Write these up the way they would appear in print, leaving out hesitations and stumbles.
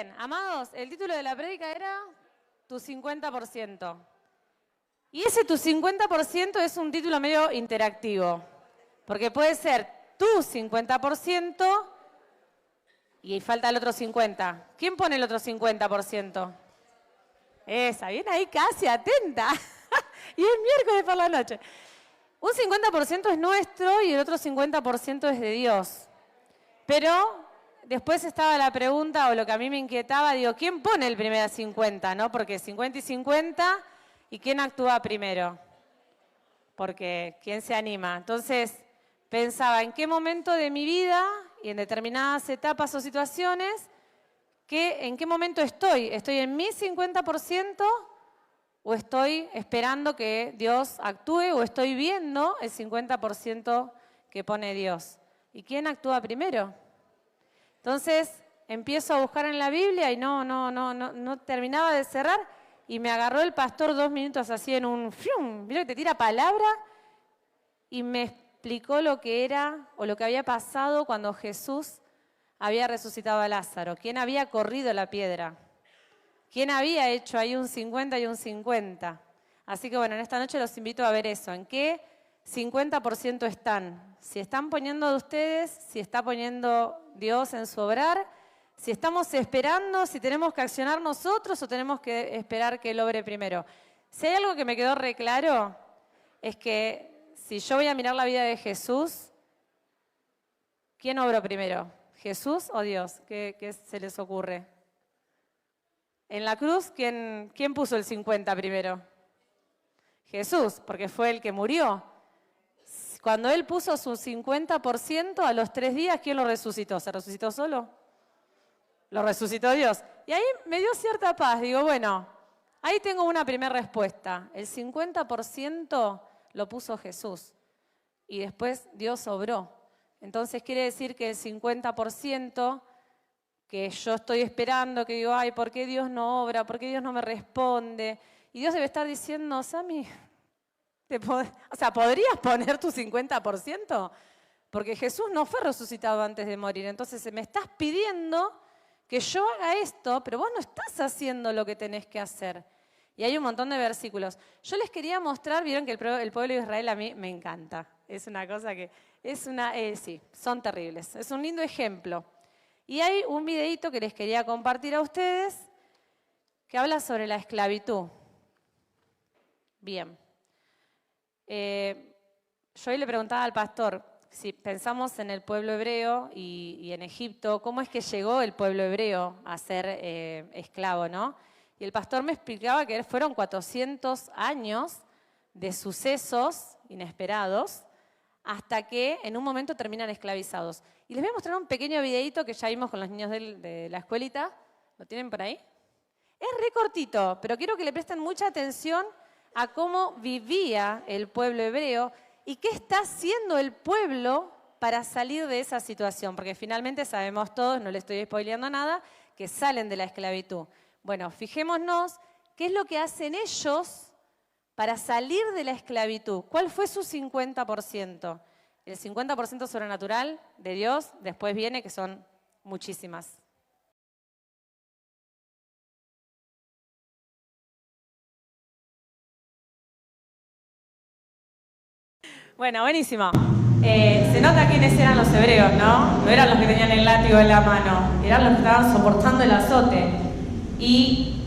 Bien, amados, el título de la prédica era Tu 50%. Y ese Tu 50% es un título medio interactivo, porque puede ser tu 50% y falta el otro 50%. ¿Quién pone el otro 50%? Esa, bien ahí casi atenta. Y es miércoles por la noche. Un 50% es nuestro y el otro 50% es de Dios. Pero después estaba la pregunta, o lo que a mí me inquietaba, digo, ¿quién pone el primer 50? ¿No? Porque 50 y 50, ¿y quién actúa primero? Porque ¿quién se anima? Entonces pensaba, ¿en qué momento de mi vida y en determinadas etapas o situaciones, en qué momento estoy? ¿Estoy en mi 50% o estoy esperando que Dios actúe o estoy viendo el 50% que pone Dios? ¿Y quién actúa primero? Entonces empiezo a buscar en la Biblia y no terminaba de cerrar y me agarró el pastor 2 minutos así en un fium, ¿vieron que te tira palabra? Y me explicó lo que era o lo que había pasado cuando Jesús había resucitado a Lázaro. ¿Quién había corrido la piedra? ¿Quién había hecho ahí un 50 y un 50? Así que bueno, en esta noche los invito a ver eso. ¿En qué 50% están? Si están poniendo de ustedes, si está poniendo Dios en su obrar, si estamos esperando, si tenemos que accionar nosotros o tenemos que esperar que Él obre primero. Si hay algo que me quedó re claro, es que si yo voy a mirar la vida de Jesús, ¿quién obró primero? ¿Jesús o Dios? ¿Qué se les ocurre? En la cruz, ¿quién puso el 50 primero? Jesús, porque fue el que murió. Cuando Él puso su 50%, a los 3 días, ¿quién lo resucitó? ¿Se resucitó solo? Lo resucitó Dios. Y ahí me dio cierta paz. Digo, bueno, ahí tengo una primera respuesta. El 50% lo puso Jesús. Y después Dios obró. Entonces quiere decir que el 50% que yo estoy esperando, que digo, ay, ¿por qué Dios no obra? ¿Por qué Dios no me responde? Y Dios debe estar diciendo, Sami, ¿podrías poner tu 50%? Porque Jesús no fue resucitado antes de morir. Entonces me estás pidiendo que yo haga esto, pero vos no estás haciendo lo que tenés que hacer. Y hay un montón de versículos. Yo les quería mostrar, vieron que el pueblo de Israel a mí me encanta. Es una cosa que, sí, son terribles. Es un lindo ejemplo. Y hay un videíto que les quería compartir a ustedes que habla sobre la esclavitud. Bien. Yo hoy le preguntaba al pastor, si pensamos en el pueblo hebreo y en Egipto, ¿cómo es que llegó el pueblo hebreo a ser esclavo, no? Y el pastor me explicaba que fueron 400 años de sucesos inesperados hasta que en un momento terminan esclavizados. Y les voy a mostrar un pequeño videito que ya vimos con los niños de la escuelita. ¿Lo tienen por ahí? Es re cortito, pero quiero que le presten mucha atención a cómo vivía el pueblo hebreo y qué está haciendo el pueblo para salir de esa situación. Porque finalmente sabemos todos, no le estoy spoileando nada, que salen de la esclavitud. Bueno, fijémonos qué es lo que hacen ellos para salir de la esclavitud. ¿Cuál fue su 50%? El 50% sobrenatural de Dios, después viene que son muchísimas. Bueno, buenísimo. Se nota quiénes eran los hebreos, ¿no? No eran los que tenían el látigo en la mano, eran los que estaban soportando el azote. Y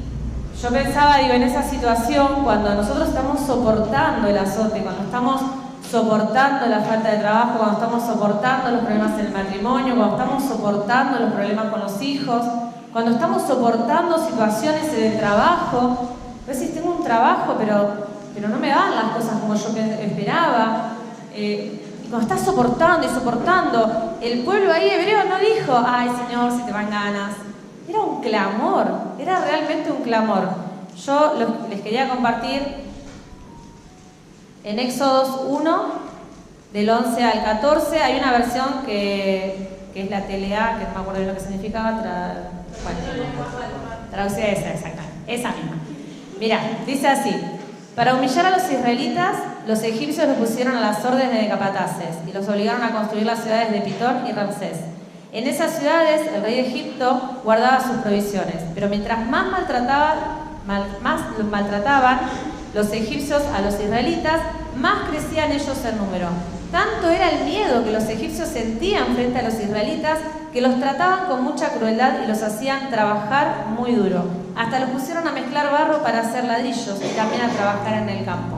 yo pensaba, digo, en esa situación, cuando nosotros estamos soportando el azote, cuando estamos soportando la falta de trabajo, cuando estamos soportando los problemas en el matrimonio, cuando estamos soportando los problemas con los hijos, cuando estamos soportando situaciones en el trabajo, a veces tengo un trabajo, pero no me dan las cosas como yo esperaba. Y cuando estás soportando y soportando, el pueblo ahí hebreo no dijo, ay Señor, si te van ganas. Era un clamor, era realmente un clamor. Yo les quería compartir en Éxodos 1, del 11 al 14, hay una versión que es la TLA, que no me acuerdo bien lo que significaba, traducida esa misma. Mira, dice así: para humillar a los israelitas, los egipcios los pusieron a las órdenes de capataces y los obligaron a construir las ciudades de Pitón y Ramsés. En esas ciudades el rey de Egipto guardaba sus provisiones, pero mientras más maltrataban los egipcios a los israelitas, más crecían ellos en número. Tanto era el miedo que los egipcios sentían frente a los israelitas que los trataban con mucha crueldad y los hacían trabajar muy duro. Hasta los pusieron a mezclar barro para hacer ladrillos y también a trabajar en el campo.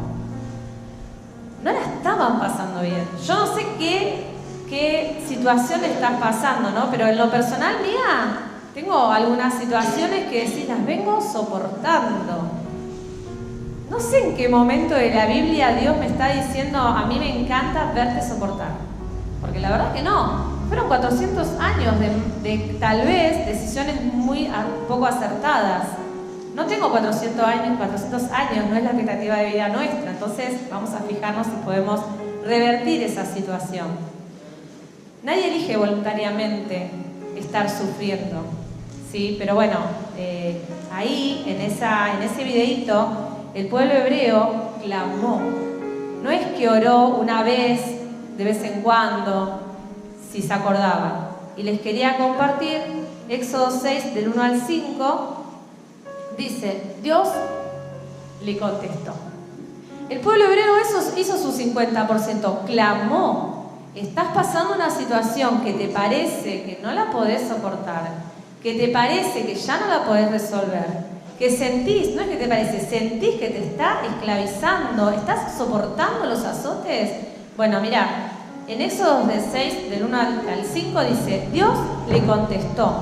No la estaban pasando bien. Yo no sé qué situación estás pasando, ¿no? Pero en lo personal mía, tengo algunas situaciones que decís, las vengo soportando. No sé en qué momento de la Biblia Dios me está diciendo, a mí me encanta verte soportar. Porque la verdad que no. Fueron 400 años de tal vez decisiones muy poco acertadas. No tengo 400 años, no es la expectativa de vida nuestra. Entonces vamos a fijarnos si podemos revertir esa situación. Nadie elige voluntariamente estar sufriendo, ¿sí? Pero bueno, ahí, en ese videíto, el pueblo hebreo clamó. No es que oró una vez, de vez en cuando, si se acordaban. Y les quería compartir Éxodo 6, del 1 al 5, dice, Dios le contestó. El pueblo hebreo hizo su 50%, clamó. Estás pasando una situación que te parece que no la podés soportar, que te parece que ya no la podés resolver, que sentís, no es que te parece, sentís que te está esclavizando, estás soportando los azotes. Bueno, mira, en Éxodo 6, del 1 al 5 dice, Dios le contestó,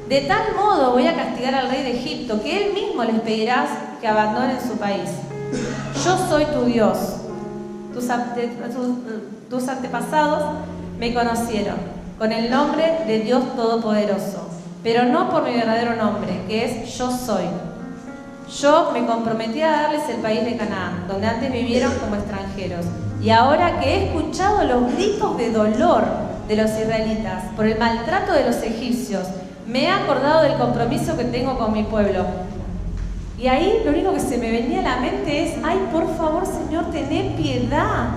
de tal modo voy a castigar al rey de Egipto que él mismo les pedirá que abandonen su país. Yo soy tu Dios. Tus antepasados me conocieron con el nombre de Dios Todopoderoso, pero no por mi verdadero nombre, que es Yo Soy. Yo me comprometí a darles el país de Canaán, donde antes vivieron como extranjeros. Y ahora que he escuchado los gritos de dolor de los israelitas por el maltrato de los egipcios, me he acordado del compromiso que tengo con mi pueblo. Y ahí lo único que se me venía a la mente es, ay, por favor, Señor, tené piedad.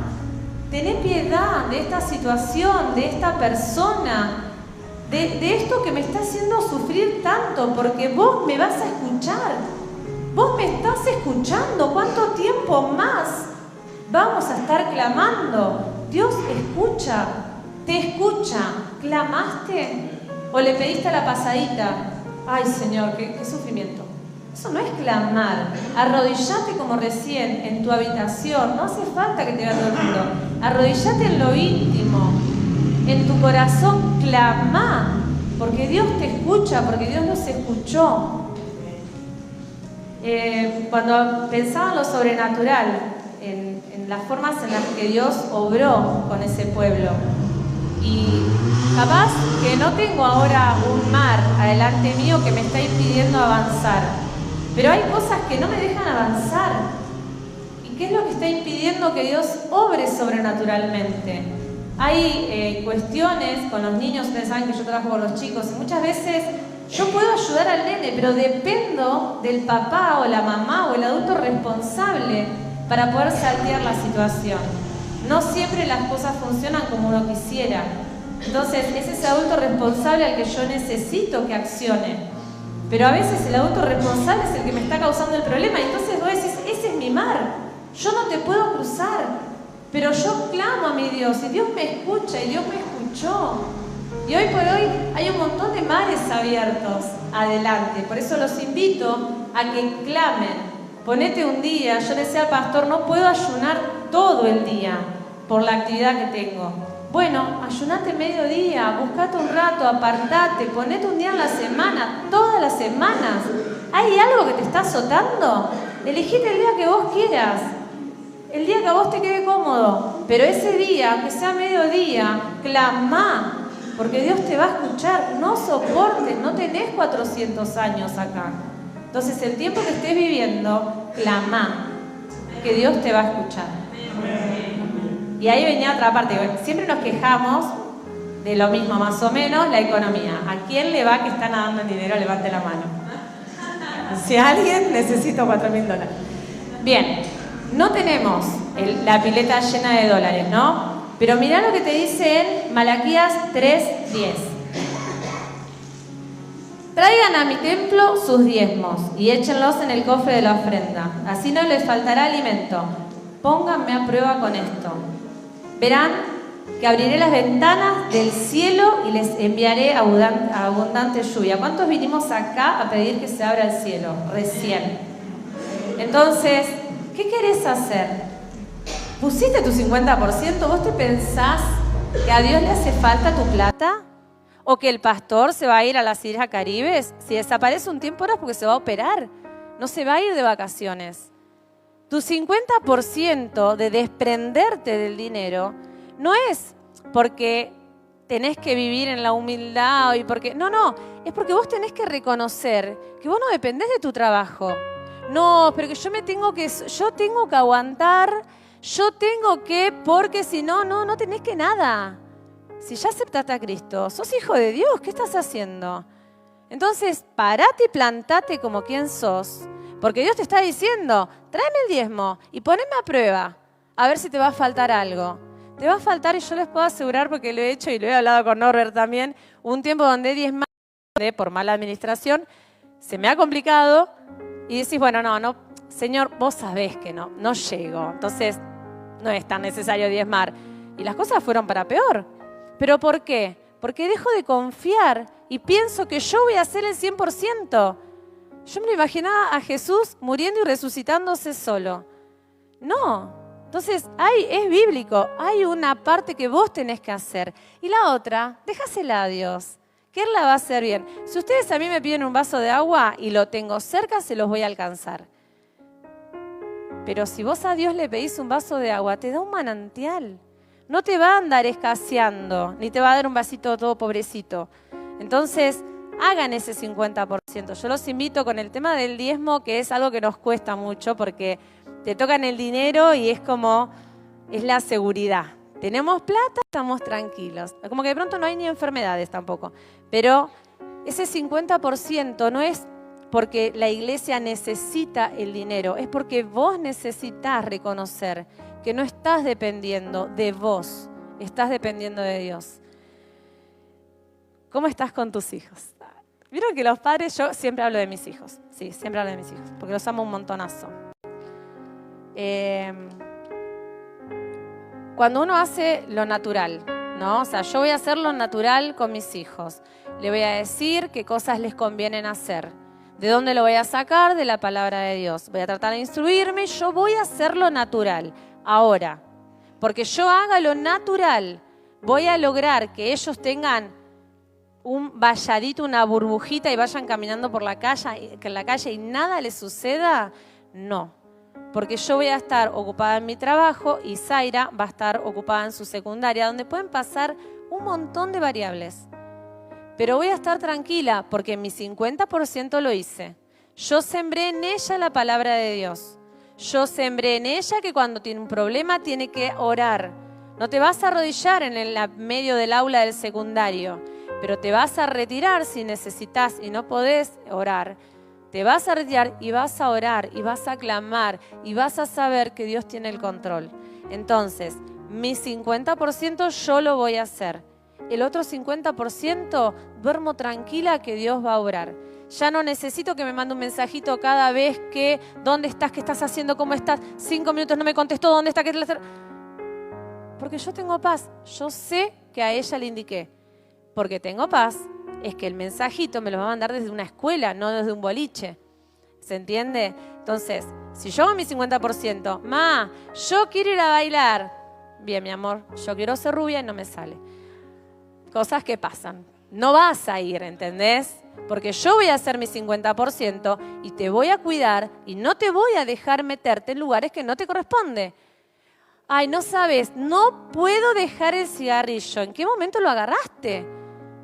Tené piedad de esta situación, de esta persona, de esto que me está haciendo sufrir tanto, porque vos me vas a escuchar. Vos me estás escuchando. ¿Cuánto tiempo más vamos a estar clamando? Dios escucha, te escucha. ¿Clamaste? ¿O le pediste a la pasadita? Ay, Señor, qué sufrimiento. Eso no es clamar. Arrodillate como recién en tu habitación. No hace falta que te vea todo el mundo. Arrodillate en lo íntimo. En tu corazón clama. Porque Dios te escucha, porque Dios nos escuchó. Cuando pensaba en lo sobrenatural, en las formas en las que Dios obró con ese pueblo. Y capaz que no tengo ahora un mar adelante mío que me está impidiendo avanzar. Pero hay cosas que no me dejan avanzar. ¿Y qué es lo que está impidiendo que Dios obre sobrenaturalmente? Hay cuestiones con los niños, ustedes saben que yo trabajo con los chicos, y muchas veces yo puedo ayudar al nene, pero dependo del papá o la mamá o el adulto responsable para poder saltear la situación. No siempre las cosas funcionan como uno quisiera. Entonces es ese adulto responsable al que yo necesito que accione. Pero a veces el adulto responsable es el que me está causando el problema. Entonces vos decís, ese es mi mar. Yo no te puedo cruzar. Pero yo clamo a mi Dios y Dios me escucha y Dios me escuchó. Y hoy por hoy hay un montón de mares abiertos adelante. Por eso los invito a que clamen. Ponete un día. Yo le decía al pastor, no puedo ayunar todo el día por la actividad que tengo. Bueno, ayunate mediodía, buscate un rato, apartate, ponete un día en la semana, todas las semanas. ¿Hay algo que te está azotando? Elegite el día que vos quieras, el día que a vos te quede cómodo. Pero ese día, que sea mediodía, clamá, porque Dios te va a escuchar. No soportes, no tenés 400 años acá. Entonces, el tiempo que estés viviendo, clamá, que Dios te va a escuchar. Y ahí venía otra parte. Siempre nos quejamos de lo mismo, más o menos, la economía. ¿A quién le va que está nadando en dinero? Levante la mano. Si alguien, necesito $4.000. Bien, no tenemos la pileta llena de dólares, ¿no? Pero mirá lo que te dice en Malaquías 3:10. Traigan a mi templo sus diezmos y échenlos en el cofre de la ofrenda. Así no les faltará alimento. Pónganme a prueba con esto. Verán que abriré las ventanas del cielo y les enviaré abundante lluvia. ¿Cuántos vinimos acá a pedir que se abra el cielo? Recién. Entonces, ¿qué querés hacer? ¿Pusiste tu 50%? ¿Vos te pensás que a Dios le hace falta tu plata? ¿O que el pastor se va a ir a las Islas Caribes? Si desaparece un tiempo es porque se va a operar. No se va a ir de vacaciones. Tu 50% de desprenderte del dinero no es porque tenés que vivir en la humildad y porque... No, es porque vos tenés que reconocer que vos no dependés de tu trabajo. No, pero que yo tengo que aguantar, porque si no, no tenés que nada. Si ya aceptaste a Cristo, sos hijo de Dios, ¿qué estás haciendo? Entonces, parate y plantate como quien sos, porque Dios te está diciendo, tráeme el diezmo y poneme a prueba, a ver si te va a faltar algo. Te va a faltar, y yo les puedo asegurar, porque lo he hecho y lo he hablado con Norbert también, un tiempo donde diezmar, por mala administración, se me ha complicado y decís, bueno, no, Señor, vos sabés que no llego, entonces no es tan necesario diezmar. Y las cosas fueron para peor. ¿Pero por qué? Porque dejo de confiar y pienso que yo voy a hacer el 100%. Yo me lo imaginaba a Jesús muriendo y resucitándose solo. No. Entonces, es bíblico. Hay una parte que vos tenés que hacer. Y la otra, dejásela a Dios, que Él la va a hacer bien. Si ustedes a mí me piden un vaso de agua y lo tengo cerca, se los voy a alcanzar. Pero si vos a Dios le pedís un vaso de agua, te da un manantial. No te va a andar escaseando, ni te va a dar un vasito todo pobrecito. Entonces, hagan ese 50%. Yo los invito con el tema del diezmo, que es algo que nos cuesta mucho, porque te tocan el dinero y es la seguridad. Tenemos plata, estamos tranquilos. Como que de pronto no hay ni enfermedades tampoco. Pero ese 50% no es porque la iglesia necesita el dinero, es porque vos necesitas reconocer que no estás dependiendo de vos, estás dependiendo de Dios. ¿Cómo estás con tus hijos? Vieron que los padres, yo siempre hablo de mis hijos, sí, siempre hablo de mis hijos, porque los amo un montonazo. Cuando uno hace lo natural, ¿no? O sea, yo voy a hacer lo natural con mis hijos. Le voy a decir qué cosas les convienen hacer. ¿De dónde lo voy a sacar? De la palabra de Dios. Voy a tratar de instruirme, yo voy a hacer lo natural. Ahora, porque yo haga lo natural, voy a lograr que ellos tengan un valladito, una burbujita y vayan caminando por la calle y nada les suceda. No, porque yo voy a estar ocupada en mi trabajo y Zaira va a estar ocupada en su secundaria, donde pueden pasar un montón de variables. Pero voy a estar tranquila porque mi 50% lo hice. Yo sembré en ella la palabra de Dios. Yo sembré en ella que cuando tiene un problema tiene que orar. No te vas a arrodillar en el medio del aula del secundario, pero te vas a retirar si necesitas y no podés orar. Te vas a retirar y vas a orar y vas a clamar y vas a saber que Dios tiene el control. Entonces, mi 50% yo lo voy a hacer. El otro 50% duermo tranquila que Dios va a obrar. Ya no necesito que me mande un mensajito cada vez que, ¿dónde estás? ¿Qué estás haciendo? ¿Cómo estás? 5 minutos no me contestó, ¿dónde está? Porque yo tengo paz. Yo sé que a ella le indiqué. Porque tengo paz es que el mensajito me lo va a mandar desde una escuela, no desde un boliche. ¿Se entiende? Entonces, si yo hago mi 50%, ma, yo quiero ir a bailar. Bien, mi amor, yo quiero ser rubia y no me sale. Cosas que pasan. No vas a ir, ¿entendés? Porque yo voy a hacer mi 50% y te voy a cuidar y no te voy a dejar meterte en lugares que no te corresponde. Ay, no sabes, no puedo dejar el cigarrillo. ¿En qué momento lo agarraste?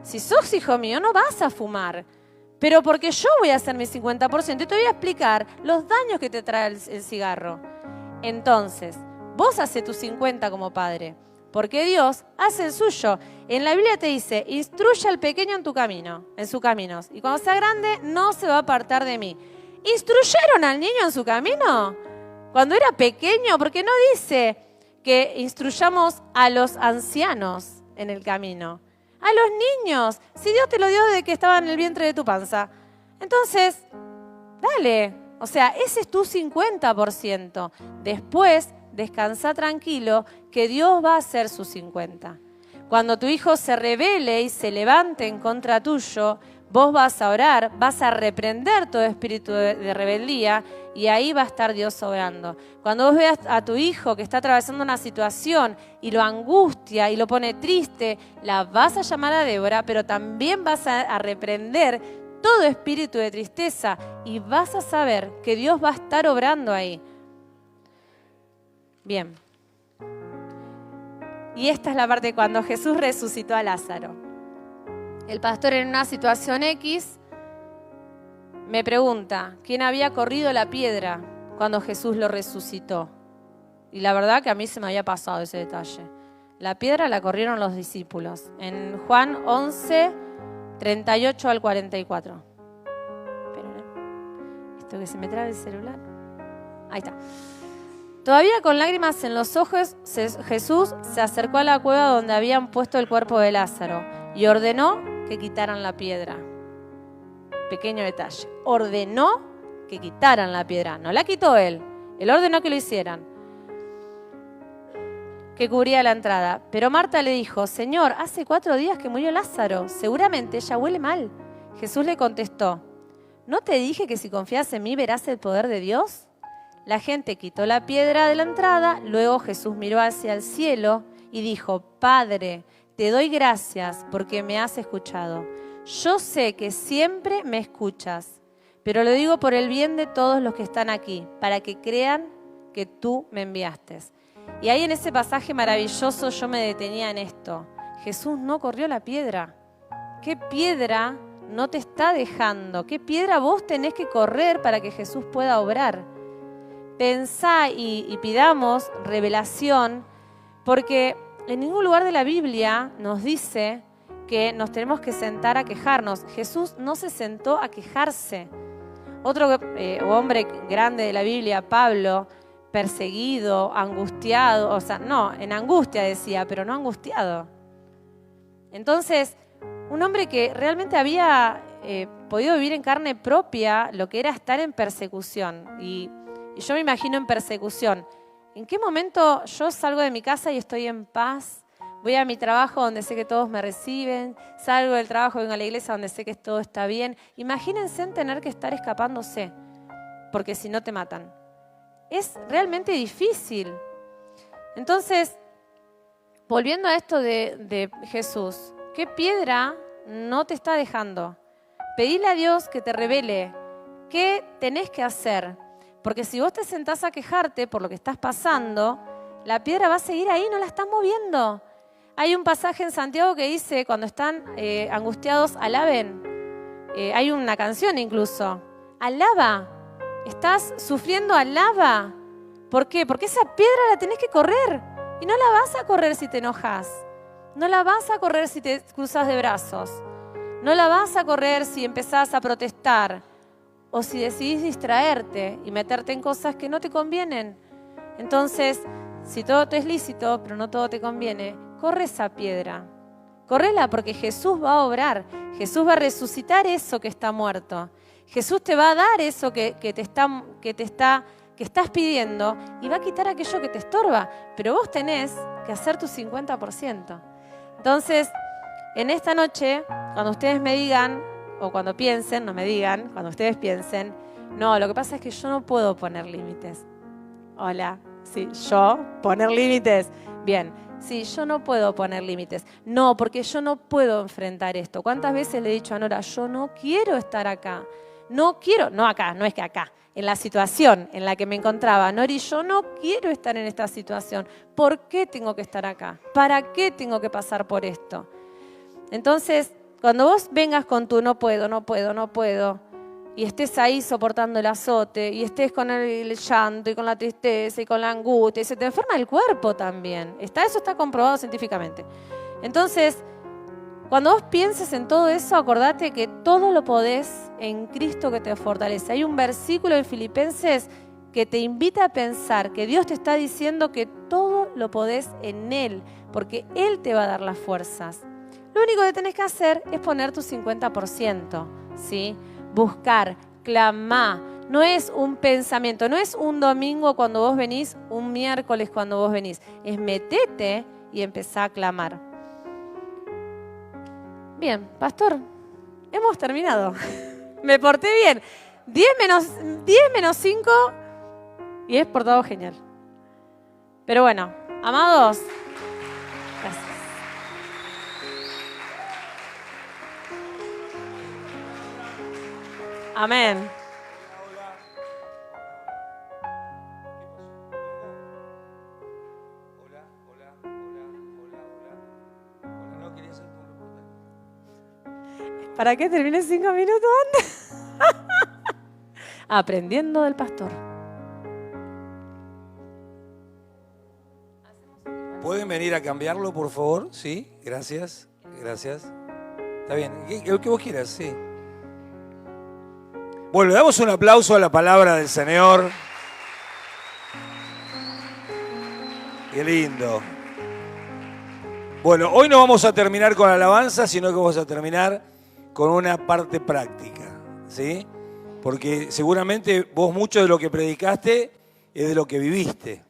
Si sos hijo mío, no vas a fumar. Pero porque yo voy a hacer mi 50% y te voy a explicar los daños que te trae el cigarro. Entonces, vos haces tu 50 como padre. Porque Dios hace el suyo. En la Biblia te dice, instruye al pequeño en tu camino, en sus caminos. Y cuando sea grande, no se va a apartar de mí. ¿Instruyeron al niño en su camino? Cuando era pequeño, porque no dice que instruyamos a los ancianos en el camino. A los niños. Si Dios te lo dio desde que estaba en el vientre de tu panza. Entonces, dale. O sea, ese es tu 50%. Después, descansa tranquilo que Dios va a hacer su 50%. Cuando tu hijo se rebele y se levante en contra tuyo, vos vas a orar, vas a reprender todo espíritu de rebeldía y ahí va a estar Dios obrando. Cuando vos veas a tu hijo que está atravesando una situación y lo angustia y lo pone triste, la vas a llamar a Débora, pero también vas a reprender todo espíritu de tristeza y vas a saber que Dios va a estar obrando ahí. Bien. Y esta es la parte cuando Jesús resucitó a Lázaro. El pastor en una situación X me pregunta, ¿quién había corrido la piedra cuando Jesús lo resucitó? Y la verdad que a mí se me había pasado ese detalle. La piedra la corrieron los discípulos. En Juan 11, 38 al 44. Esperen, esto que se me trae el celular. Ahí está. Todavía con lágrimas en los ojos, Jesús se acercó a la cueva donde habían puesto el cuerpo de Lázaro y ordenó que quitaran la piedra. Pequeño detalle. Ordenó que quitaran la piedra. No la quitó él. Él ordenó que lo hicieran. Que cubría la entrada. Pero Marta le dijo, Señor, hace 4 días que murió Lázaro. Seguramente ella huele mal. Jesús le contestó, ¿no te dije que si confías en mí verás el poder de Dios? La gente quitó la piedra de la entrada, luego Jesús miró hacia el cielo y dijo, Padre, te doy gracias porque me has escuchado. Yo sé que siempre me escuchas, pero lo digo por el bien de todos los que están aquí, para que crean que tú me enviaste. Y ahí en ese pasaje maravilloso yo me detenía en esto. Jesús no corrió la piedra. ¿Qué piedra no te está dejando? ¿Qué piedra vos tenés que correr para que Jesús pueda obrar? Pensá y pidamos revelación, porque en ningún lugar de la Biblia nos dice que nos tenemos que sentar a quejarnos. Jesús no se sentó a quejarse. Otro hombre grande de la Biblia, Pablo, perseguido, angustiado, o sea, no, en angustia decía, pero no angustiado. Entonces, un hombre que realmente había podido vivir en carne propia lo que era estar en persecución. Y yo me imagino en persecución. ¿En qué momento yo salgo de mi casa y estoy en paz? Voy a mi trabajo donde sé que todos me reciben. Salgo del trabajo, vengo a la iglesia donde sé que todo está bien. Imagínense en tener que estar escapándose, porque si no te matan. Es realmente difícil. Entonces, volviendo a esto de Jesús, ¿qué piedra no te está dejando? Pedile a Dios que te revele qué tenés que hacer. Porque si vos te sentás a quejarte por lo que estás pasando, la piedra va a seguir ahí, no la estás moviendo. Hay un pasaje en Santiago que dice, cuando están angustiados, alaben. Hay una canción incluso. Alaba. Estás sufriendo, alaba. ¿Por qué? Porque esa piedra la tenés que correr. Y no la vas a correr si te enojas. No la vas a correr si te cruzas de brazos. No la vas a correr si empezás a protestar. O si decidís distraerte y meterte en cosas que no te convienen. Entonces, si todo te es lícito, pero no todo te conviene, corre esa piedra. Córrela porque Jesús va a obrar. Jesús va a resucitar eso que está muerto. Jesús te va a dar eso que estás pidiendo y va a quitar aquello que te estorba. Pero vos tenés que hacer tu 50%. Entonces, en esta noche, cuando ustedes me digan, o cuando piensen, no me digan, cuando ustedes piensen, no, lo que pasa es que yo no puedo poner límites. Hola, sí, yo poner límites. Bien, sí, yo no puedo poner límites. No, porque yo no puedo enfrentar esto. ¿Cuántas veces le he dicho a Nora, yo no quiero estar acá? No quiero, no acá, no es que acá, en la situación en la que me encontraba. Nori, yo no quiero estar en esta situación. ¿Por qué tengo que estar acá? ¿Para qué tengo que pasar por esto? Entonces, cuando vos vengas con tu no puedo, y estés ahí soportando el azote, y estés con el llanto, y con la tristeza, y con la angustia, y se te enferma el cuerpo también. Eso está comprobado científicamente. Entonces, cuando vos pienses en todo eso, acordate que todo lo podés en Cristo que te fortalece. Hay un versículo en Filipenses que te invita a pensar que Dios te está diciendo que todo lo podés en Él, porque Él te va a dar las fuerzas. Lo único que tenés que hacer es poner tu 50%, ¿sí? Buscar, clamar. No es un pensamiento, no es un domingo cuando vos venís, un miércoles cuando vos venís. Es metete y empezá a clamar. Bien, pastor, hemos terminado. Me porté bien. 10 menos 5 y es portado genial. Pero bueno, amados, gracias. Amén. ¿Para qué termine 5 minutos antes? Aprendiendo del pastor. ¿Pueden venir a cambiarlo, por favor? Sí, gracias, gracias. Está bien, lo que vos quieras, sí. Bueno, le damos un aplauso a la palabra del Señor. Qué lindo. Bueno, hoy no vamos a terminar con alabanza, sino que vamos a terminar con una parte práctica, ¿sí? Porque seguramente vos mucho de lo que predicaste es de lo que viviste.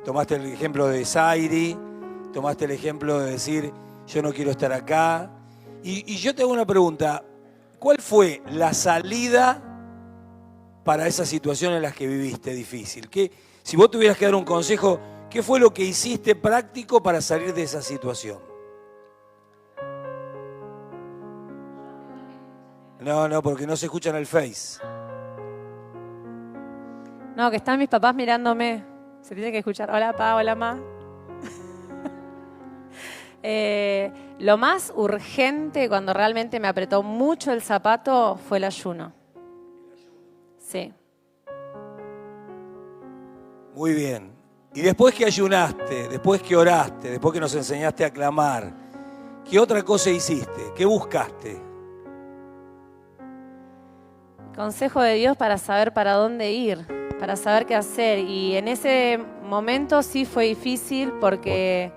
Tomaste el ejemplo de Zairi, tomaste el ejemplo de decir, yo no quiero estar acá. Y yo te hago una pregunta, ¿cuál fue la salida para esa situación en la que viviste difícil? Si vos tuvieras que dar un consejo, ¿qué fue lo que hiciste práctico para salir de esa situación? No, porque no se escucha en el Face. No, que están mis papás mirándome. Se tiene que escuchar. Hola, pa, hola, ma. Lo más urgente cuando realmente me apretó mucho el zapato fue el ayuno. Sí. Muy bien. Y después que ayunaste, después que oraste, después que nos enseñaste a clamar, ¿qué otra cosa hiciste? ¿Qué buscaste? Consejo de Dios para saber para dónde ir, para saber qué hacer. Y en ese momento sí fue difícil porque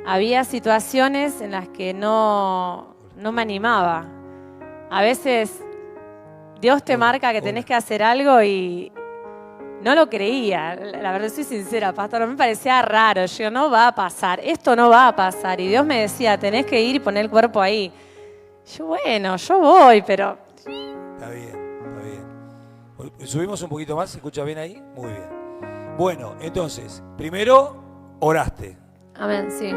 había situaciones en las que no me animaba. A veces Dios te marca que tenés que hacer algo y no lo creía. La verdad, soy sincera, pastor, me parecía raro. Yo, no va a pasar, esto no va a pasar. Y Dios me decía, tenés que ir y poner el cuerpo ahí. Yo, bueno, yo voy, pero... Está bien, está bien. ¿Subimos un poquito más? ¿Se escucha bien ahí? Muy bien. Bueno, entonces, primero oraste. Amén, sí.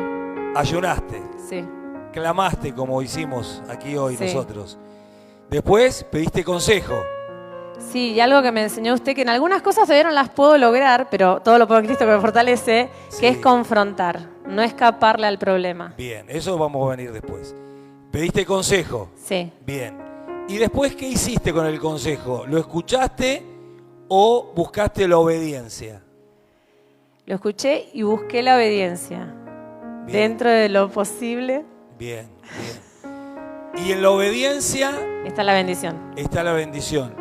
Ayunaste. Sí. Clamaste como hicimos aquí hoy Sí. nosotros. Después pediste consejo. Sí, y algo que me enseñó usted, que en algunas cosas todavía no las puedo lograr, pero todo lo puedo en Cristo que me fortalece, Sí. que es confrontar, no escaparle al problema. Bien, eso vamos a venir después. Pediste consejo. Sí. Bien. ¿Y después qué hiciste con el consejo? ¿Lo escuchaste o buscaste la obediencia? Lo escuché y busqué la obediencia. Bien. Dentro de lo posible Bien, bien. Y en la obediencia está la bendición. está la bendición.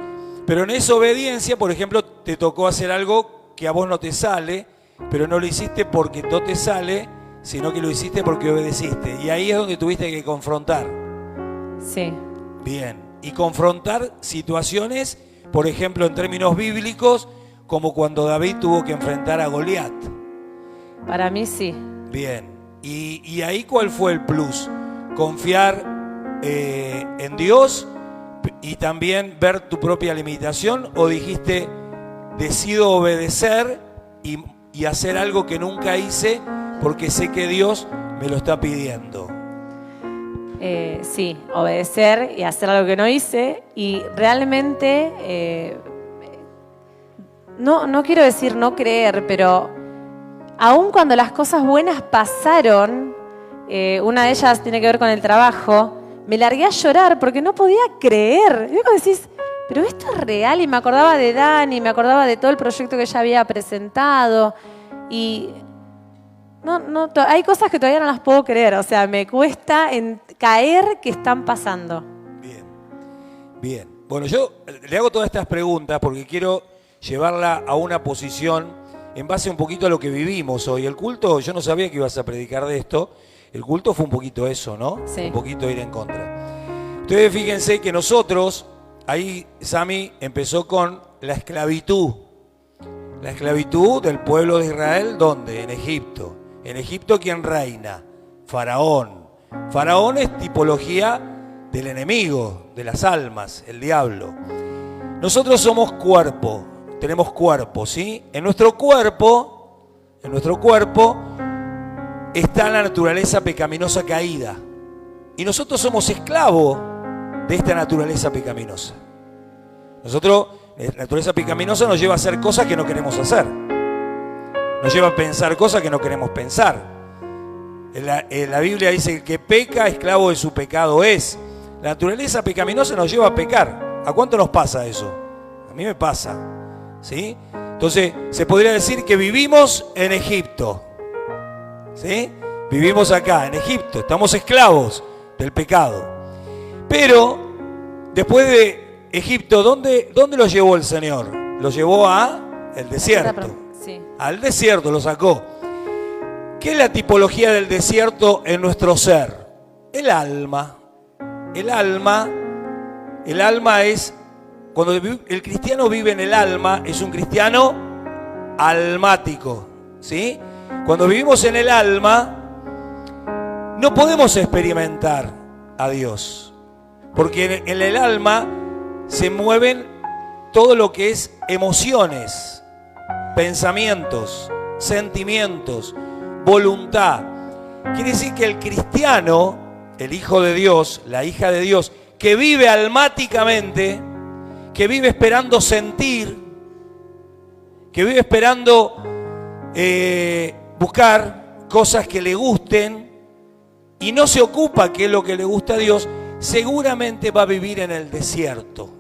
Pero en esa obediencia, por ejemplo, te tocó hacer algo que a vos no te sale, pero no lo hiciste porque no te sale, sino que lo hiciste porque obedeciste. Y ahí es donde tuviste que confrontar. Sí. Bien. Y confrontar situaciones, por ejemplo, en términos bíblicos, como cuando David tuvo que enfrentar a Goliat. Para mí sí. Bien. ¿Y ahí cuál fue el plus? Confiar en Dios y también ver tu propia limitación, o dijiste, decido obedecer y hacer algo que nunca hice porque sé que Dios me lo está pidiendo. Sí, obedecer y hacer algo que no hice. Y realmente, no quiero decir no creer, pero aun cuando las cosas buenas pasaron, una de ellas tiene que ver con el trabajo, me largué a llorar porque no podía creer. Y luego decís, pero esto es real. Y me acordaba de Dani, me acordaba de todo el proyecto que ella había presentado. Y hay cosas que todavía no las puedo creer. O sea, me cuesta caer que están pasando. Bien, bien. Bueno, yo le hago todas estas preguntas porque quiero llevarla a una posición en base un poquito a lo que vivimos hoy. El culto, yo no sabía que ibas a predicar de esto. El culto fue un poquito eso, ¿no? Sí. Un poquito ir en contra. Ustedes fíjense que nosotros, ahí Sami empezó con la esclavitud. La esclavitud del pueblo de Israel, ¿dónde? En Egipto. En Egipto, ¿quién reina? Faraón. Faraón es tipología del enemigo, de las almas, el diablo. Nosotros somos cuerpo, tenemos cuerpo, ¿sí? En nuestro cuerpo está la naturaleza pecaminosa caída. Y nosotros somos esclavos de esta naturaleza pecaminosa. La naturaleza pecaminosa nos lleva a hacer cosas que no queremos hacer. Nos lleva a pensar cosas que no queremos pensar. En la Biblia dice que el que peca, esclavo de su pecado es. La naturaleza pecaminosa nos lleva a pecar. ¿A cuánto nos pasa eso? A mí me pasa, ¿sí? Entonces, se podría decir que vivimos en Egipto, ¿sí? Vivimos acá, en Egipto, estamos esclavos del pecado. Pero, después de Egipto, ¿dónde lo llevó el Señor? Lo llevó al desierto. Sí. Al desierto lo sacó. ¿Qué es la tipología del desierto en nuestro ser? El alma. El alma es, cuando el cristiano vive en el alma, es un cristiano almático, ¿sí? Cuando vivimos en el alma, no podemos experimentar a Dios, porque en el alma se mueven todo lo que es emociones, pensamientos, sentimientos, voluntad. Quiere decir que el cristiano, el hijo de Dios, la hija de Dios, que vive almáticamente, que vive esperando sentir, que vive esperando buscar cosas que le gusten y no se ocupa qué es lo que le gusta a Dios, seguramente va a vivir en el desierto.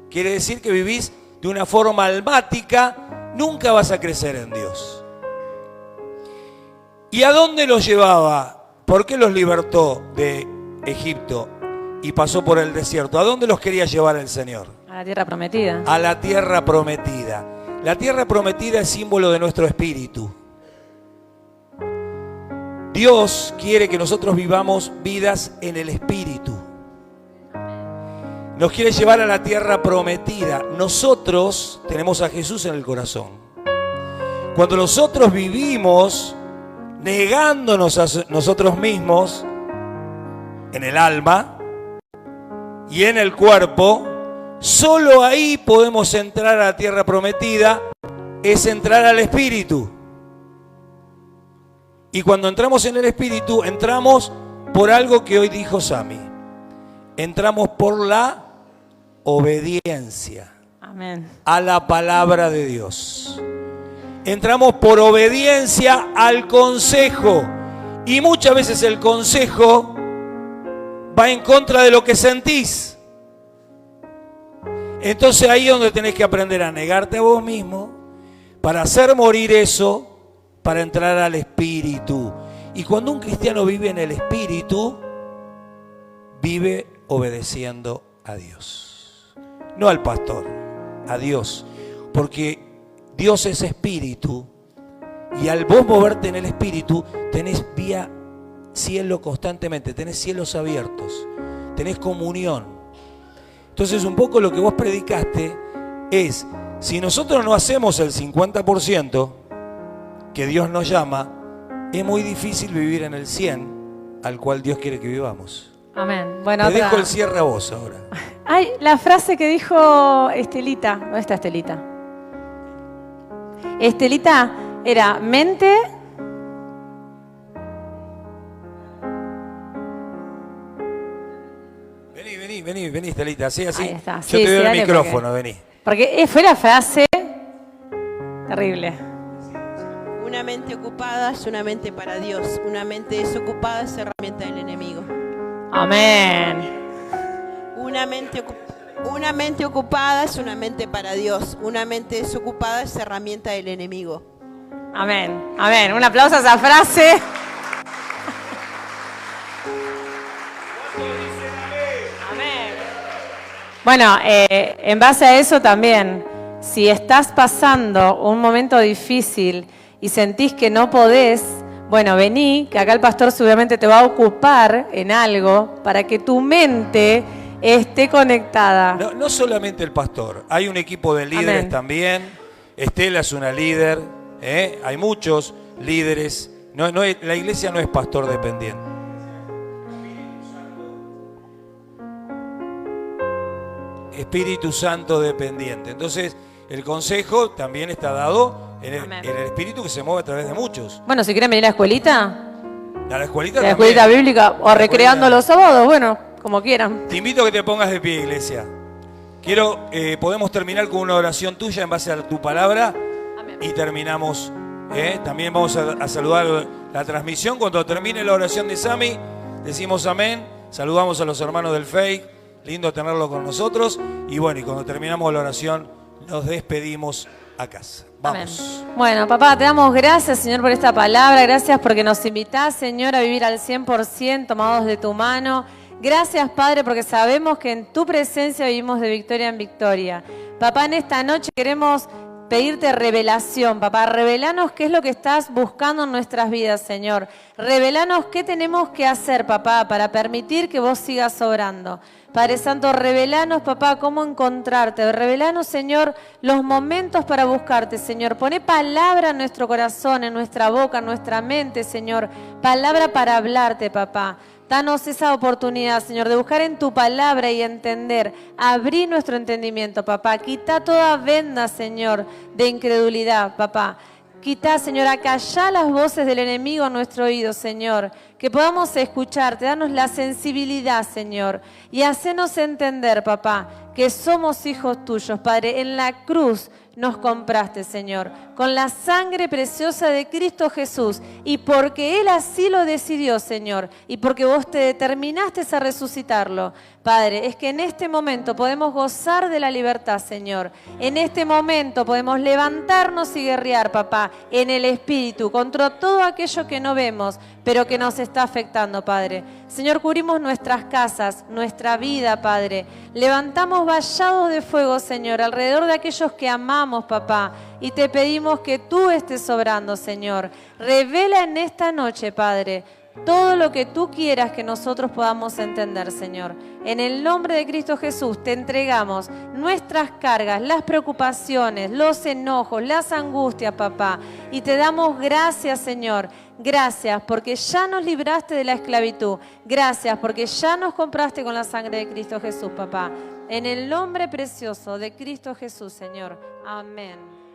Quiere decir que vivís de una forma almática, nunca vas a crecer en Dios. ¿Y a dónde los llevaba? ¿Por qué los libertó de Egipto y pasó por el desierto? ¿A dónde los quería llevar el Señor? A la tierra prometida. A la tierra prometida. La tierra prometida es símbolo de nuestro espíritu. Dios quiere que nosotros vivamos vidas en el espíritu. Nos quiere llevar a la tierra prometida. Nosotros tenemos a Jesús en el corazón. Cuando nosotros vivimos negándonos a nosotros mismos en el alma y en el cuerpo, solo ahí podemos entrar a la tierra prometida, es entrar al espíritu. Y cuando entramos en el espíritu, entramos por algo que hoy dijo Sami. Entramos por la obediencia. Amén. A la palabra de Dios. Entramos por obediencia al consejo. Y muchas veces el consejo va en contra de lo que sentís. Entonces ahí es donde tenés que aprender a negarte a vos mismo para hacer morir eso, para entrar al espíritu. Y cuando un cristiano vive en el espíritu, vive obedeciendo a Dios. No al pastor, a Dios. Porque Dios es espíritu, y al vos moverte en el espíritu, tenés vía cielo constantemente, tenés cielos abiertos, tenés comunión. Entonces un poco lo que vos predicaste es, si nosotros no hacemos el 50% que Dios nos llama, es muy difícil vivir en el 100% al cual Dios quiere que vivamos. Amén. Bueno, te dejo el cierre a vos ahora. Ay, la frase que dijo Estelita. ¿Dónde está Estelita? Estelita era mente. Vení, Estelita, así. Ahí está. Yo te doy el micrófono, vení. Porque fue la frase terrible. Una mente ocupada es una mente para Dios. Una mente desocupada es herramienta del enemigo. Amén. Una mente ocupada es una mente para Dios. Una mente desocupada es herramienta del enemigo. Amén. Amén. Un aplauso a esa frase. Amén. Bueno, en base a eso también, si estás pasando un momento difícil y sentís que no podés, Bueno, vení, que acá el pastor seguramente te va a ocupar en algo para que tu mente esté conectada. No solamente el pastor, hay un equipo de líderes Amén. también. Estela es una líder, hay muchos líderes. La iglesia no es pastor dependiente. Espíritu Santo dependiente. Entonces, el consejo también está dado en el Espíritu que se mueve a través de muchos. Bueno, si quieren venir a la escuelita, A la escuelita la también. escuelita bíblica o La recreando escuelita. los sábados, bueno, como quieran. Te invito a que te pongas de pie, iglesia. Podemos terminar con una oración tuya en base a tu palabra. Amén. Y terminamos. También vamos a saludar la transmisión. Cuando termine la oración de Sami, decimos amén. Saludamos a los hermanos del Fake. Lindo tenerlo con nosotros. Y bueno, y cuando terminamos la oración, nos despedimos a casa. Vamos. Amén. Bueno, papá, te damos gracias, Señor, por esta palabra. Gracias porque nos invitás, Señor, a vivir al 100% tomados de tu mano. Gracias, Padre, porque sabemos que en tu presencia vivimos de victoria en victoria. Papá, en esta noche queremos pedirte revelación, papá. Revelanos qué es lo que estás buscando en nuestras vidas, Señor. Revelanos qué tenemos que hacer, papá, para permitir que vos sigas obrando. Padre Santo, revelanos, papá, cómo encontrarte. Revelanos, Señor, los momentos para buscarte, Señor. Poné palabra en nuestro corazón, en nuestra boca, en nuestra mente, Señor. Palabra para hablarte, papá. Danos esa oportunidad, Señor, de buscar en tu palabra y entender. Abrí nuestro entendimiento, papá. Quita toda venda, Señor, de incredulidad, papá. Quita, Señor, acallá las voces del enemigo en nuestro oído, Señor. Que podamos escucharte, danos la sensibilidad, Señor. Y hacenos entender, papá, que somos hijos tuyos, Padre. En la cruz nos compraste, Señor, con la sangre preciosa de Cristo Jesús. Y porque Él así lo decidió, Señor, y porque vos te determinaste a resucitarlo, Padre, es que en este momento podemos gozar de la libertad, Señor. En este momento podemos levantarnos y guerrear, papá, en el Espíritu, contra todo aquello que no vemos, pero que nos está afectando, Padre. Señor, cubrimos nuestras casas, nuestra vida, Padre. Levantamos vallados de fuego, Señor, alrededor de aquellos que amamos, papá. Y te pedimos que tú estés obrando, Señor. Revela en esta noche, Padre, todo lo que tú quieras que nosotros podamos entender, Señor. En el nombre de Cristo Jesús te entregamos nuestras cargas, las preocupaciones, los enojos, las angustias, papá. Y te damos gracias, Señor. Gracias porque ya nos libraste de la esclavitud. Gracias porque ya nos compraste con la sangre de Cristo Jesús, papá. En el nombre precioso de Cristo Jesús, Señor. Amén.